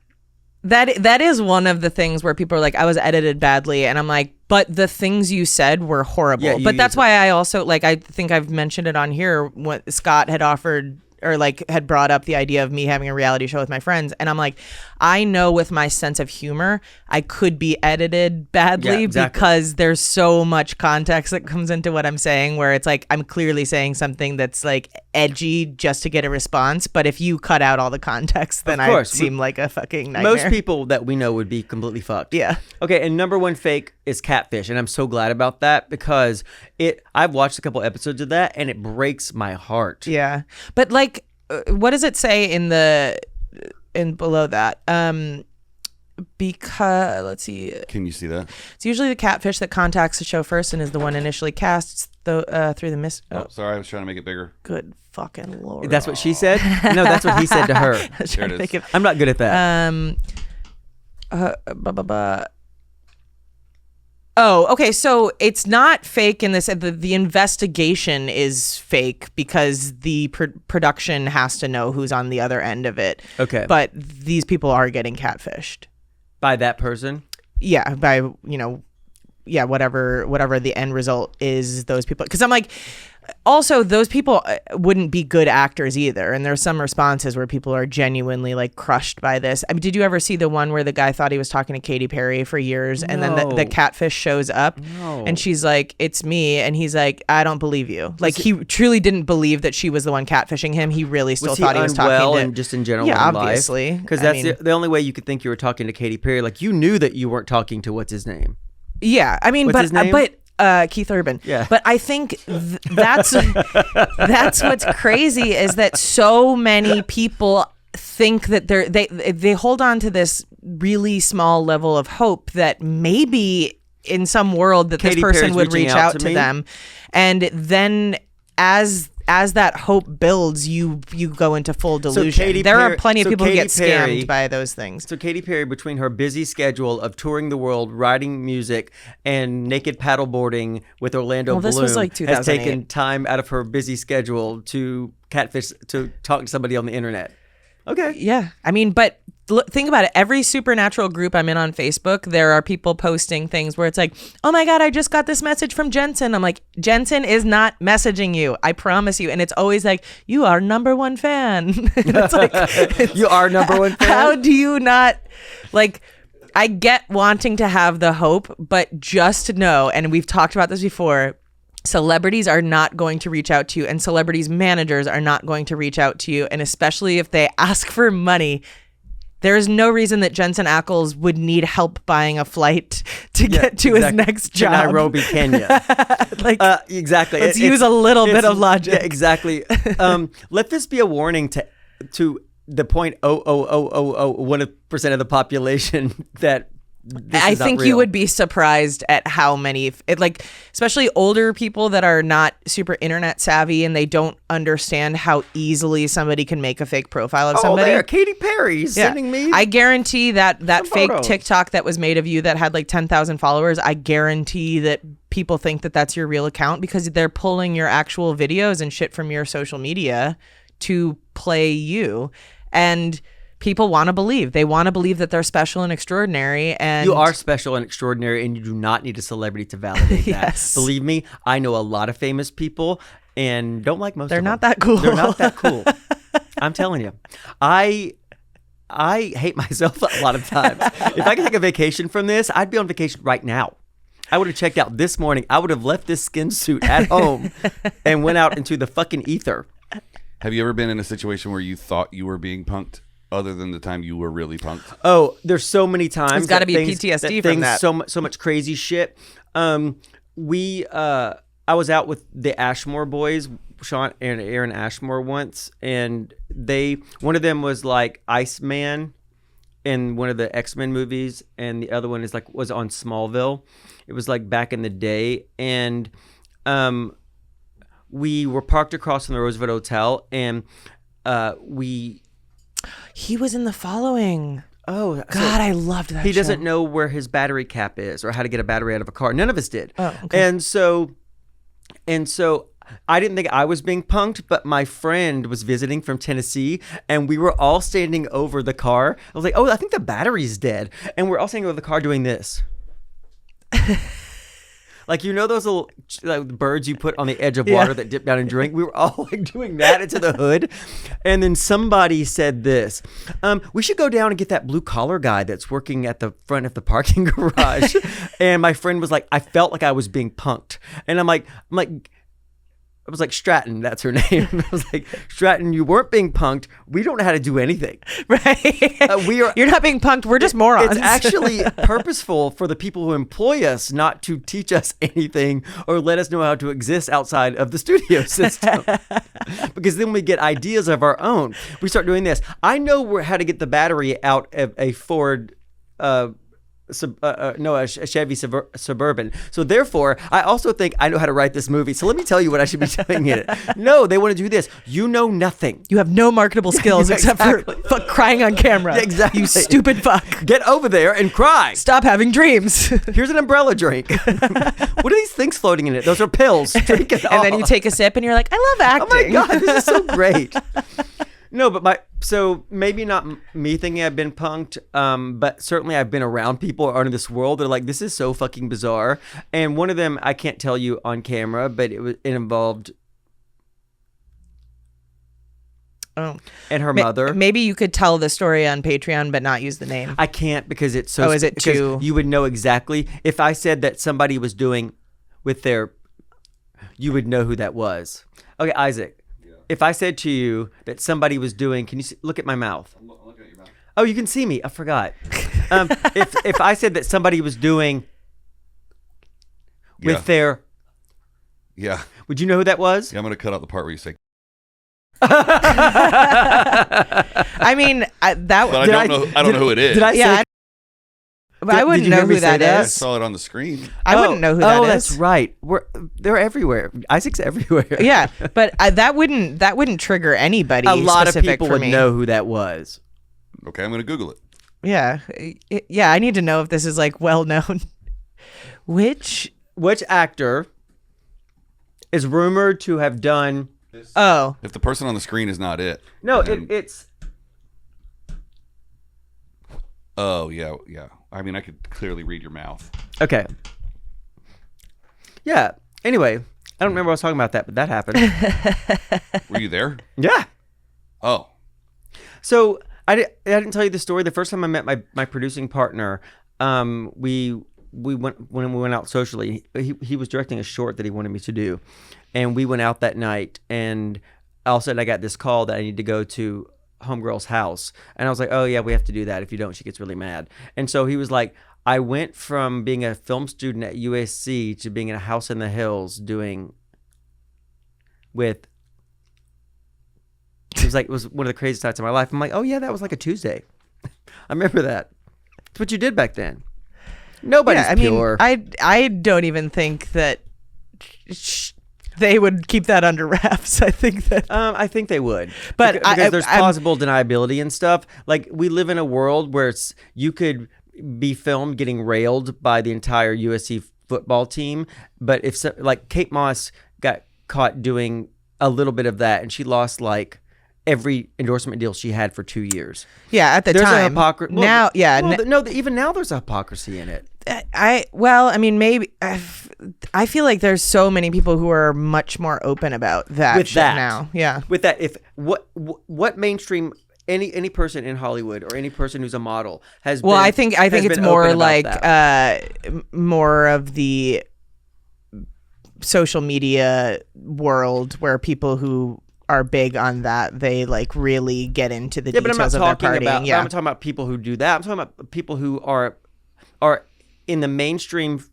Speaker 4: That is one of the things where people are like, I was edited badly, and I'm like, but the things you said were horrible.
Speaker 3: Yeah,
Speaker 4: but that's why I also like, I think I've mentioned it on here when Scott had offered or like had brought up the idea of me having a reality show with my friends, and I'm like, I know with my sense of humor I could be edited badly because there's so much context that comes into what I'm saying, where it's like I'm clearly saying something that's like edgy just to get a response, but if you cut out all the context, then I seem like a fucking nightmare.
Speaker 3: Most people that we know would be completely fucked.
Speaker 4: Yeah.
Speaker 3: Okay, and number one fake is catfish, and I'm so glad about that because I've watched a couple episodes of that and it breaks my heart.
Speaker 4: Yeah. But like, what does it say in below that? Because let's see.
Speaker 7: Can you see that?
Speaker 4: It's usually the catfish that contacts the show first and is the one initially cast through the mist.
Speaker 7: Oh, sorry, I was trying to make it bigger.
Speaker 4: Good fucking lord.
Speaker 3: That's what she said? No, that's what he said to her.
Speaker 7: There it is.
Speaker 3: I'm not good at that.
Speaker 4: Oh, okay. So it's not fake in this. The investigation is fake because the production has to know who's on the other end of it.
Speaker 3: Okay.
Speaker 4: But these people are getting catfished.
Speaker 3: By that person?
Speaker 4: Yeah. By, whatever the end result is, those people. Because I'm like, also, those people wouldn't be good actors either. And there's some responses where people are genuinely like crushed by this. I mean, did you ever see the one where the guy thought he was talking to Katy Perry for years and then the catfish shows up and she's like, it's me. And he's like, I don't believe you. Like he truly didn't believe that she was the one catfishing him. He really still thought he was talking to...
Speaker 3: and just in general
Speaker 4: yeah,
Speaker 3: in
Speaker 4: obviously.
Speaker 3: Because that's the only way you could think you were talking to Katy Perry. Like you knew that you weren't talking to what's his name.
Speaker 4: Yeah. I mean,
Speaker 3: what's his name?
Speaker 4: Keith Urban.
Speaker 3: Yeah.
Speaker 4: But I think that's what's crazy is that so many people think that they hold on to this really small level of hope that maybe in some world that
Speaker 3: Katy
Speaker 4: this person
Speaker 3: Perry's
Speaker 4: would reach out to
Speaker 3: me.
Speaker 4: them. And then as that hope builds, you go into full delusion. There are plenty of people who get scammed by those things.
Speaker 3: So Katy Perry, between her busy schedule of touring the world, writing music, and naked paddleboarding with Orlando Bloom,
Speaker 4: this was like
Speaker 3: has
Speaker 4: 2008.
Speaker 3: taken time out of her busy schedule to talk to somebody on the internet. Okay.
Speaker 4: Yeah. I mean, but think about it. Every supernatural group I'm in on Facebook, there are people posting things where it's like, oh my God, I just got this message from Jensen. I'm like, Jensen is not messaging you. I promise you. And it's always like, you are number one fan. It's like,
Speaker 3: you are number one fan?
Speaker 4: How do you not, like, I get wanting to have the hope, but just know, and we've talked about this before, celebrities are not going to reach out to you, and celebrities' managers are not going to reach out to you. And especially if they ask for money, there is no reason that Jensen Ackles would need help buying a flight to get to his next job.
Speaker 3: To Nairobi, Kenya. Exactly.
Speaker 4: Let's use a little bit of logic.
Speaker 3: Yeah, exactly. Let this be a warning to the 0.00001% of the population that
Speaker 4: I think you would be surprised at how many, especially older people that are not super internet savvy and they don't understand how easily somebody can make a fake profile of somebody.
Speaker 3: Oh, there, Katy Perry sending me.
Speaker 4: I guarantee that fake
Speaker 3: photos.
Speaker 4: TikTok that was made of you that had like 10,000 followers, I guarantee that people think that that's your real account because they're pulling your actual videos and shit from your social media to play you. And people want to believe. They want to believe that they're special and extraordinary. And
Speaker 3: you are special and extraordinary, and you do not need a celebrity to validate
Speaker 4: Yes.
Speaker 3: that. Believe me, I know a lot of famous people and don't like most of them.
Speaker 4: They're not that cool.
Speaker 3: They're not that cool. I'm telling you. I hate myself a lot of times. If I could take a vacation from this, I'd be on vacation right now. I would have checked out this morning. I would have left this skin suit at home and went out into the fucking ether.
Speaker 7: Have you ever been in a situation where you thought you were being punked? Other than the time you were really punked?
Speaker 3: Oh, there's so many times.
Speaker 4: There's got to be PTSD from that.
Speaker 3: So much crazy shit. I was out with the Ashmore boys, Sean and Aaron Ashmore once, and one of them was like Iceman in one of the X-Men movies, and the other one was on Smallville. It was like back in the day, and we were parked across from the Roosevelt Hotel, and
Speaker 4: He was in The Following.
Speaker 3: Oh,
Speaker 4: God, I loved that
Speaker 3: He
Speaker 4: show.
Speaker 3: doesn't know where his battery cap is or how to get a battery out of a car. None of us did.
Speaker 4: Oh, okay.
Speaker 3: And so I didn't think I was being punked, but my friend was visiting from Tennessee, and we were all standing over the car. I was like, oh, I think the battery's dead. And we're all standing over the car doing this. Like, you know those little birds you put on the edge of water that dip down and drink? We were all like doing that into the hood. And then somebody said this, we should go down and get that blue collar guy that's working at the front of the parking garage. And my friend was like, I felt like I was being punked. And I was like, Stratton, that's her name. I was like, Stratton, you weren't being punked. We don't know how to do anything.
Speaker 4: Right. You're not being punked. We're just morons.
Speaker 3: It's actually purposeful for the people who employ us not to teach us anything or let us know how to exist outside of the studio system. Because then we get ideas of our own. We start doing this. I know how to get the battery out of a Ford a Chevy Suburban. So therefore, I also think I know how to write this movie. So let me tell you what I should be doing in it. No, they want to do this. You know nothing.
Speaker 4: You have no marketable skills except for crying on camera.
Speaker 3: Yeah, exactly.
Speaker 4: You stupid fuck.
Speaker 3: Get over there and cry.
Speaker 4: Stop having dreams.
Speaker 3: Here's an umbrella drink. What are these things floating in it? Those are pills. Drink it all.
Speaker 4: And then you take a sip and you're like, I love acting.
Speaker 3: Oh my God, this is so great. No, but so maybe not me thinking I've been punked, but certainly I've been around people who are in this world that are like, this is so fucking bizarre. And one of them, I can't tell you on camera, but it involved and her mother.
Speaker 4: Maybe you could tell the story on Patreon, but not use the name.
Speaker 3: I can't because it's so.
Speaker 4: Oh, is it too?
Speaker 3: You would know exactly if I said that somebody was doing with their. You would know who that was. Okay, Isaac. If I said to you that somebody was doing, can you look at my mouth? I'm looking at your mouth. Oh, you can see me. I forgot. If I said that somebody was doing with their, would you know who that was?
Speaker 7: Yeah, I'm gonna cut out the part where you say.
Speaker 4: I mean, I don't know who it is.
Speaker 3: Did I say?
Speaker 4: But I wouldn't know who that is.
Speaker 7: I saw it on the screen.
Speaker 4: I wouldn't know who that is.
Speaker 3: Oh, that's right. They're everywhere. Isaac's everywhere.
Speaker 4: Yeah, but that wouldn't trigger anybody.
Speaker 3: A lot of
Speaker 4: specific
Speaker 3: people
Speaker 4: for
Speaker 3: would
Speaker 4: me.
Speaker 3: know who that was.
Speaker 7: Okay, I'm gonna Google it.
Speaker 4: Yeah, yeah. I need to know if this is like well known. Which
Speaker 3: actor is rumored to have done?
Speaker 4: Oh,
Speaker 7: if the person on the screen is not it.
Speaker 3: No,
Speaker 7: then...
Speaker 3: it's.
Speaker 7: Oh yeah. I mean, I could clearly read your mouth.
Speaker 3: Okay. Yeah. Anyway, I don't remember what I was talking about that, but that happened.
Speaker 7: Were you there?
Speaker 3: Yeah.
Speaker 7: Oh.
Speaker 3: So I didn't tell you the story. The first time I met my producing partner, we went when we went out socially. He was directing a short that he wanted me to do, and we went out that night. And all of a sudden, I got this call that I need to go to homegirl's house, and I was like, oh yeah, we have to do that. If you don't, she gets really mad. And so he was like, I went from being a film student at USC to being in a house in the hills doing with. It was one of the craziest nights of my life. I'm like, oh yeah, that was like a Tuesday. I remember that. It's what you did back then. Nobody's pure.
Speaker 4: I don't even think that they would keep that under wraps. I think that.
Speaker 3: I think they would,
Speaker 4: but
Speaker 3: because there's plausible deniability and stuff. Like, we live in a world where you could be filmed getting railed by the entire USC football team, but if like Kate Moss got caught doing a little bit of that, and she lost like every endorsement deal she had for 2 years.
Speaker 4: Yeah, at the
Speaker 3: there's
Speaker 4: time.
Speaker 3: A hypocrisy.
Speaker 4: Now,
Speaker 3: even now there's a hypocrisy in it.
Speaker 4: Maybe I feel like there's so many people who are much more open about that shit now. Yeah.
Speaker 3: With that, if what mainstream any person in Hollywood or any person who's a model has been.
Speaker 4: I think it's more like more of the social media world where people who are big on that, they like really get into the details of their partying.
Speaker 3: I'm not talking about people who do that. I'm talking about people who are in the mainstream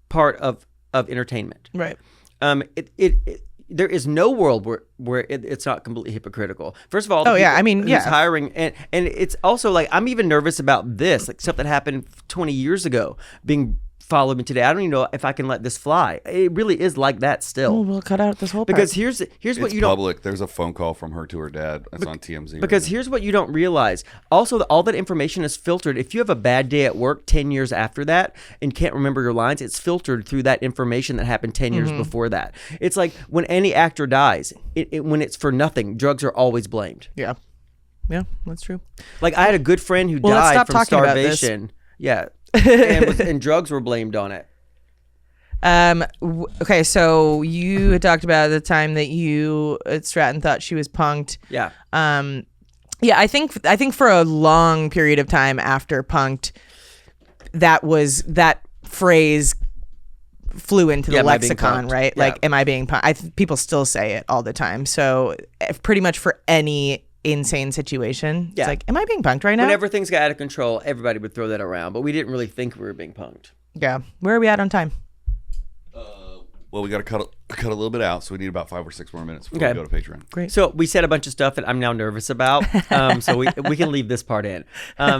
Speaker 3: part of entertainment.
Speaker 4: Right.
Speaker 3: There is no world where it's not completely hypocritical. First of all,
Speaker 4: who's
Speaker 3: hiring, and it's also like, I'm even nervous about this, like stuff that happened 20 years ago being follow me today. I don't even know if I can let this fly. It really is like that still.
Speaker 4: Oh, we'll cut out this whole part.
Speaker 3: Because here's what
Speaker 7: It's
Speaker 3: you don't.
Speaker 7: public. There's a phone call from her to her dad. That's on TMZ.
Speaker 3: Because
Speaker 7: right now.
Speaker 3: here's what you don't realize. Also, all that information is filtered. If you have a bad day at work 10 years after that and can't remember your lines, it's filtered through that information that happened 10 years before that. It's like when any actor dies, when it's for nothing, drugs are always blamed.
Speaker 4: Yeah, that's true.
Speaker 3: Like I had a good friend who
Speaker 4: Let's
Speaker 3: died
Speaker 4: stop
Speaker 3: from
Speaker 4: talking about this.
Speaker 3: starvation. Yeah. and drugs were blamed on it.
Speaker 4: Okay, so you had talked about the time that you Stratton thought she was punked.
Speaker 3: Yeah.
Speaker 4: Yeah, I think for a long period of time after punked, that phrase flew into the
Speaker 3: Am I being
Speaker 4: lexicon,
Speaker 3: punked?
Speaker 4: right?
Speaker 3: Yeah.
Speaker 4: Like, am I being punked? People still say it all the time. So pretty much for any insane situation,
Speaker 3: Yeah.
Speaker 4: it's like, am I being punked right now?
Speaker 3: Whenever things got out of control, everybody would throw that around, but we didn't really think we were being punked.
Speaker 4: Yeah. Where are we at on time?
Speaker 7: Well, we got to cut a little bit out, so we need about 5 or 6 more minutes before
Speaker 3: Okay.
Speaker 7: we go to Patreon.
Speaker 4: Great.
Speaker 3: So we said a bunch of stuff that I'm now nervous about. So we can leave this part in.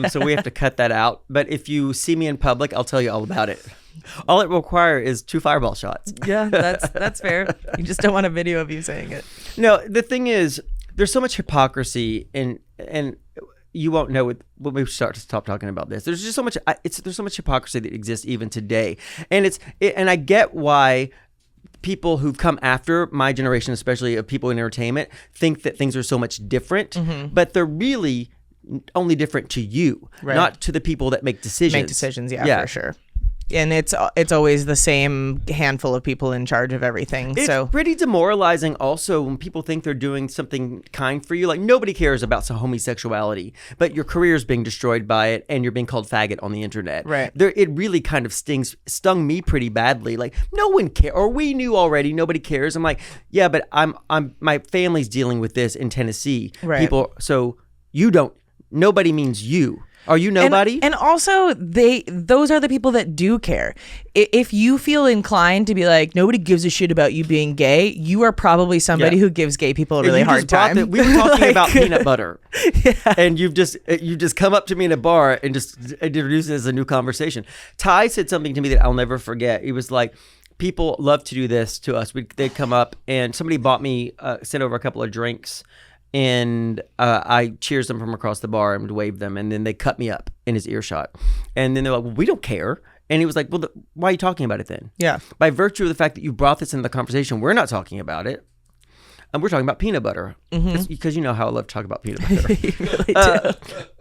Speaker 3: So we have to cut that out. But if you see me in public, I'll tell you all about it. All it will require is 2 fireball shots.
Speaker 4: Yeah, that's fair. You just don't want a video of you saying it.
Speaker 3: No, the thing is, there's so much hypocrisy and you won't know it when we start to stop talking about this. There's just so much. There's so much hypocrisy that exists even today, and and I get why people who've come after my generation, especially of people in entertainment, think that things are so much different, but they're really only different to you, not to the people that make decisions.
Speaker 4: Yeah, for sure. And it's always the same handful of people in charge of everything.
Speaker 3: It's
Speaker 4: So
Speaker 3: pretty demoralizing also when people think they're doing something kind for you. Like nobody cares about some homosexuality, but your career is being destroyed by it and you're being called faggot on the internet.
Speaker 4: Right.
Speaker 3: It really kind of stung me pretty badly. Like no one cares, or we knew already, nobody cares. I'm like, yeah, but my family's dealing with this in Tennessee.
Speaker 4: Right.
Speaker 3: So nobody means you. Are you nobody?
Speaker 4: And also, those are the people that do care. If you feel inclined to be like, nobody gives a shit about you being gay, you are probably somebody who gives gay people a really hard time.
Speaker 3: We were talking about peanut butter, and you've just come up to me in a bar and just introduced it as a new conversation. Ty said something to me that I'll never forget. He was like, people love to do this to us. They'd come up and somebody sent over a couple of drinks. And I cheers them from across the bar and waved them. And then they cut me up in his earshot. And then they're like, well, we don't care. And he was like, well, why are you talking about it then?
Speaker 4: Yeah.
Speaker 3: By virtue of the fact that you brought this into the conversation, we're not talking about it. And we're talking about peanut butter. Because you know how I love to talk about peanut butter.
Speaker 4: You really do.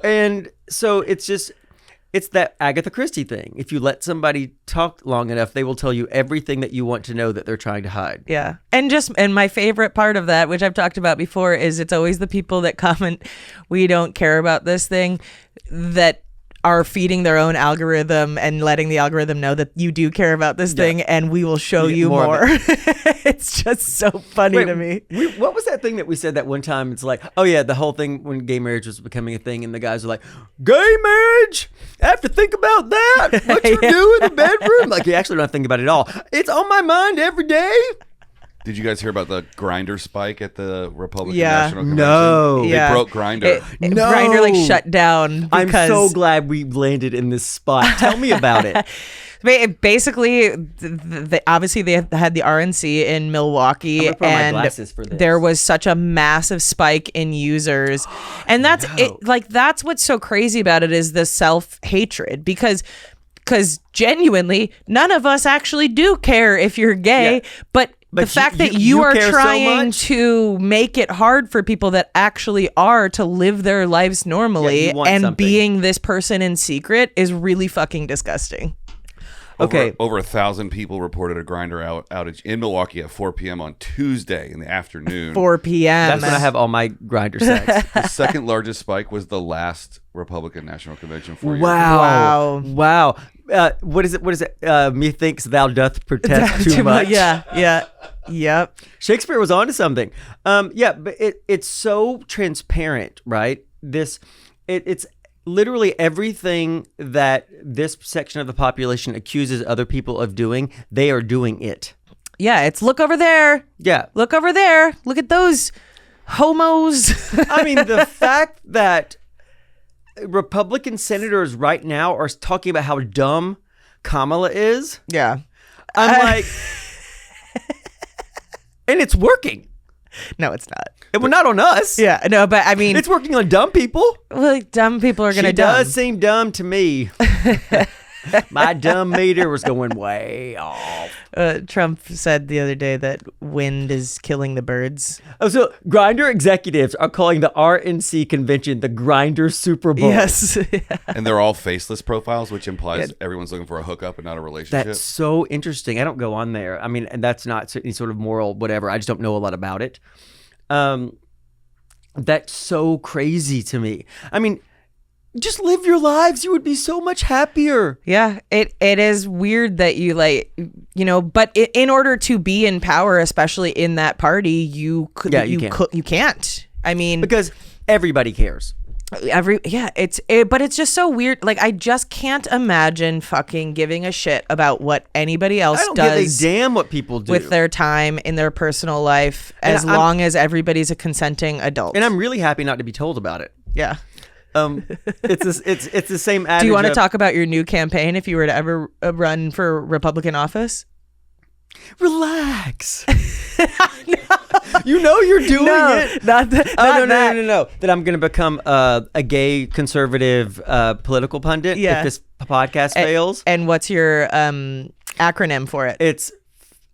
Speaker 3: And so it's that Agatha Christie thing. If you let somebody talk long enough, they will tell you everything that you want to know that they're trying to hide.
Speaker 4: Yeah. And my favorite part of that, which I've talked about before, is it's always the people that comment, we don't care about this thing, that are feeding their own algorithm and letting the algorithm know that you do care about this thing, and we will show you more. It's just so funny to me.
Speaker 3: What was that thing that we said that one time? It's like, oh yeah, the whole thing when gay marriage was becoming a thing, and the guys were like, gay marriage? I have to think about that. What you do in the bedroom? Like, you actually don't have to think about it at all. It's on my mind every day.
Speaker 7: Did you guys hear about the Grindr spike at the Republican
Speaker 4: Yeah.
Speaker 7: National Convention?
Speaker 3: No.
Speaker 7: They broke Grindr.
Speaker 3: No.
Speaker 4: Grindr like shut down
Speaker 3: I'm
Speaker 4: because
Speaker 3: so glad we landed in this spot. Tell me about it.
Speaker 4: basically, obviously they had the RNC in Milwaukee,
Speaker 3: I'm gonna put on my
Speaker 4: and
Speaker 3: glasses for this.
Speaker 4: there was such a massive spike in users, and that's it. Like that's what's so crazy about it is the self-hatred because genuinely none of us actually do care if you're gay, but the fact that you are
Speaker 3: care so
Speaker 4: trying
Speaker 3: much.
Speaker 4: to make it hard for people that actually are to live their lives normally,
Speaker 3: you want
Speaker 4: and
Speaker 3: something.
Speaker 4: being this person in secret is really fucking disgusting.
Speaker 3: Okay.
Speaker 7: Over 1,000 people reported a Grindr outage in Milwaukee at 4 p.m. on Tuesday in the afternoon.
Speaker 4: 4 p.m.
Speaker 3: That's when I have all my grinder sex.
Speaker 7: The second largest spike was the last Republican National Convention 4 years ago.
Speaker 3: Wow. What is it? Methinks thou doth protest too much.
Speaker 4: Yep.
Speaker 3: Shakespeare was onto something. But it's so transparent, right? It's literally everything that this section of the population accuses other people of doing, they are doing it.
Speaker 4: Yeah, it's look over there.
Speaker 3: Yeah.
Speaker 4: Look over there. Look at those homos.
Speaker 3: I mean, the fact that Republican senators right now are talking about how dumb Kamala is.
Speaker 4: Yeah.
Speaker 3: I'm like, and it's working.
Speaker 4: No, it's not.
Speaker 3: Well, not on us.
Speaker 4: Yeah, no, but I mean,
Speaker 3: It's working on dumb people.
Speaker 4: well, like, dumb people are gonna
Speaker 3: She does seem dumb to me. My dumb meter was going way off.
Speaker 4: Trump said the other day that wind is killing the birds.
Speaker 3: Oh, so Grindr executives are calling the RNC convention the Grindr Super Bowl.
Speaker 4: Yes.
Speaker 7: And they're all faceless profiles, which implies everyone's looking for a hookup and not a relationship.
Speaker 3: That's so interesting. I don't go on there. I mean, and that's not any sort of moral whatever. I just don't know a lot about it. That's so crazy to me. I mean, just live your lives. You would be so much happier.
Speaker 4: Yeah, it is weird that you like, you know, but in order to be in power, especially in that party, you can't. I mean,
Speaker 3: Because everybody cares.
Speaker 4: but it's just so weird. Like, I just can't imagine fucking giving a shit about what anybody else
Speaker 3: I don't give a
Speaker 4: does
Speaker 3: damn what people do.
Speaker 4: with their time in their personal life,
Speaker 3: And
Speaker 4: as long as everybody's a consenting adult.
Speaker 3: And I'm really happy not to be told about it.
Speaker 4: yeah.
Speaker 3: It's the same adage.
Speaker 4: Do you want to
Speaker 3: of,
Speaker 4: talk about your new campaign if you were to ever run for Republican office?
Speaker 3: Relax. You know you're doing it.
Speaker 4: Not that.
Speaker 3: No. That I'm going to become a gay conservative political pundit
Speaker 4: Yeah.
Speaker 3: if this podcast fails.
Speaker 4: And what's your acronym for it?
Speaker 3: It's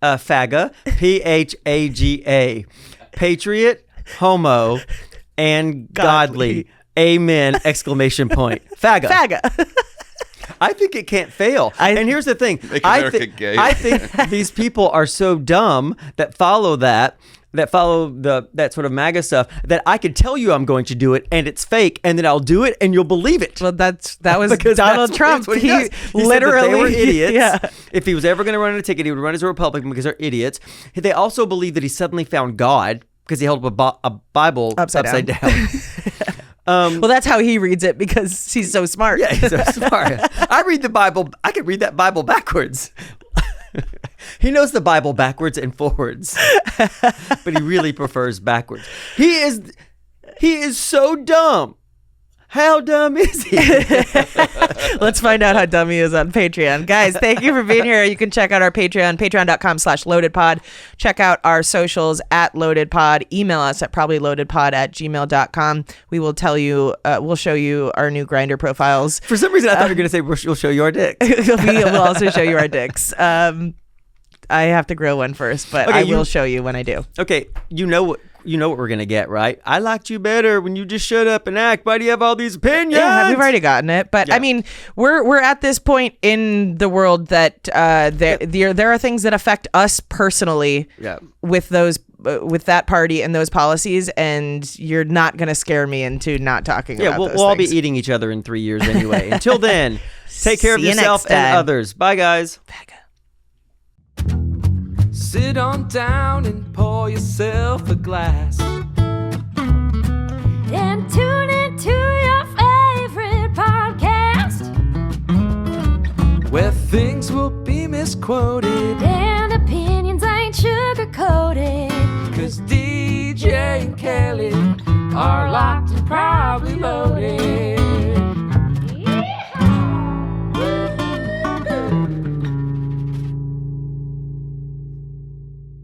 Speaker 3: PHAGA, PHAGA, patriot, homo, and godly. Amen! Exclamation point. PHAGA.
Speaker 4: FAGA.
Speaker 3: I think it can't fail. And here's the thing.
Speaker 7: Make America gay.
Speaker 3: I think these people are so dumb that follow that sort of MAGA stuff, that I could tell you I'm going to do it and it's fake, and then I'll do it and you'll believe it.
Speaker 4: Well, that was
Speaker 3: Because
Speaker 4: Donald
Speaker 3: that's
Speaker 4: Trump.
Speaker 3: what he does. He
Speaker 4: literally
Speaker 3: said that they were idiots.
Speaker 4: Yeah.
Speaker 3: If he was ever going to run a ticket, he would run as a Republican because they're idiots. They also believe that he suddenly found God because he held up a Bible upside down.
Speaker 4: Well, that's how he reads it because he's so smart.
Speaker 3: Yeah, he's so smart. I read the Bible. I could read that Bible backwards. He knows the Bible backwards and forwards, but he really prefers backwards. He is so dumb. How dumb is he?
Speaker 4: Let's find out how dumb he is on Patreon. Guys, thank you for being here. You can check out our Patreon, patreon.com/loadedpod. Check out our socials @loadedpod. Email us at probablyloadedpod@gmail.com. We will tell you, we'll show you our new Grindr profiles.
Speaker 3: For some reason, I thought you were going to say we'll show you our dicks.
Speaker 4: We will also show you our dicks. I have to grill one first, but
Speaker 3: Okay,
Speaker 4: I will show you when I do.
Speaker 3: Okay, you know what we're gonna get, right? I liked you better when you just shut up and act. Why do you have all these opinions?
Speaker 4: Yeah, we've already gotten it, but
Speaker 3: Yeah.
Speaker 4: I mean, we're at this point in the world that there are things that affect us personally.
Speaker 3: Yeah.
Speaker 4: With those with that party and those policies, and you're not gonna scare me into not talking
Speaker 3: Yeah,
Speaker 4: about those
Speaker 3: we'll all be
Speaker 4: things.
Speaker 3: eating each other in 3 years anyway. Until then, take care of
Speaker 4: See you
Speaker 3: yourself
Speaker 4: next
Speaker 3: and
Speaker 4: time.
Speaker 3: others. Bye, guys.
Speaker 1: Sit on down and pour yourself a glass.
Speaker 8: Then tune into your favorite podcast.
Speaker 1: Where things will be misquoted.
Speaker 8: And opinions ain't sugar-coated.
Speaker 1: 'Cause DJ and Kelly are locked in private.